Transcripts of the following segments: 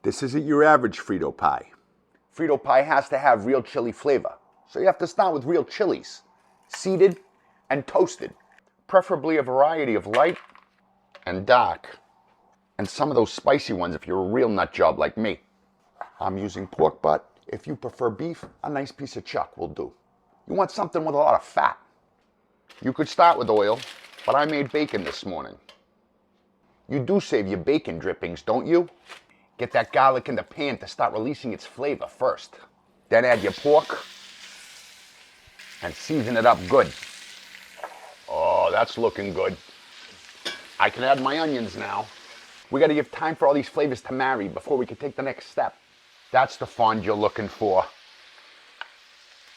This isn't your average Frito Pie. Frito Pie has to have real chili flavor. So you have to start with real chilies, seeded and toasted. Preferably a variety of light and dark. And some of those spicy ones if you're a real nut job like me. I'm using pork butt. If you prefer beef, a nice piece of chuck will do. You want something with a lot of fat. You could start with oil, but I made bacon this morning. You do save your bacon drippings, don't you? Get that garlic in the pan to start releasing its flavor first. Then add your pork and season it up good. Oh, that's looking good. I can add my onions now. We got to give time for all these flavors to marry before we can take the next step. That's the fond you're looking for.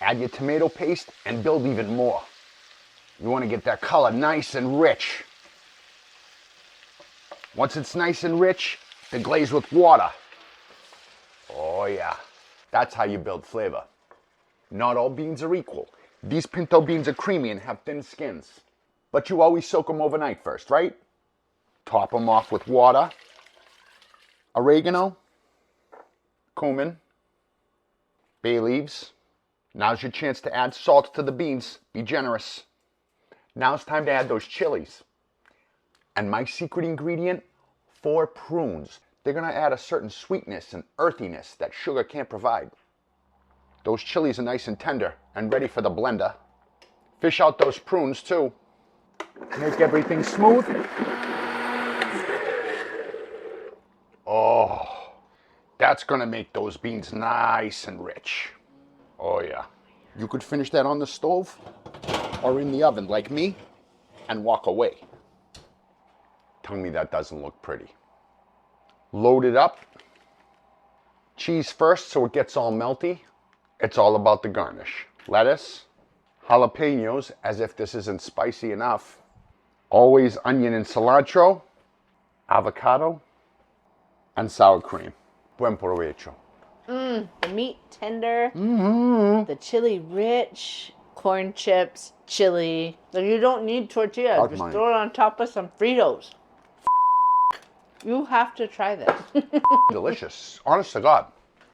Add your tomato paste and build even more. You want to get that color nice and rich. Once it's nice and rich, deglaze with water. Oh yeah, that's how you build flavor. Not all beans are equal. These pinto beans are creamy and have thin skins. But you always soak them overnight first, right? Top them off with water, oregano, cumin, bay leaves. Now's your chance to add salt to the beans. Be generous. Now it's time to add those chilies. And my secret ingredient, 4 prunes. They're gonna add a certain sweetness and earthiness that sugar can't provide. Those chilies are nice and tender and ready for the blender. Fish out those prunes too. Make everything smooth. Oh, that's gonna make those beans nice and rich. Oh yeah. You could finish that on the stove or in the oven like me and walk away. Tell me that doesn't look pretty. Load it up. Cheese first so it gets all melty. It's all about the garnish. Lettuce, jalapeños, as if this isn't spicy enough. Always onion and cilantro, avocado, and sour cream. Buen provecho. The meat tender, the chili rich, corn chips, chili. Like you don't need tortillas. How's Just mine? throw it on top of some Fritos. You have to try this. Delicious. Honest to God.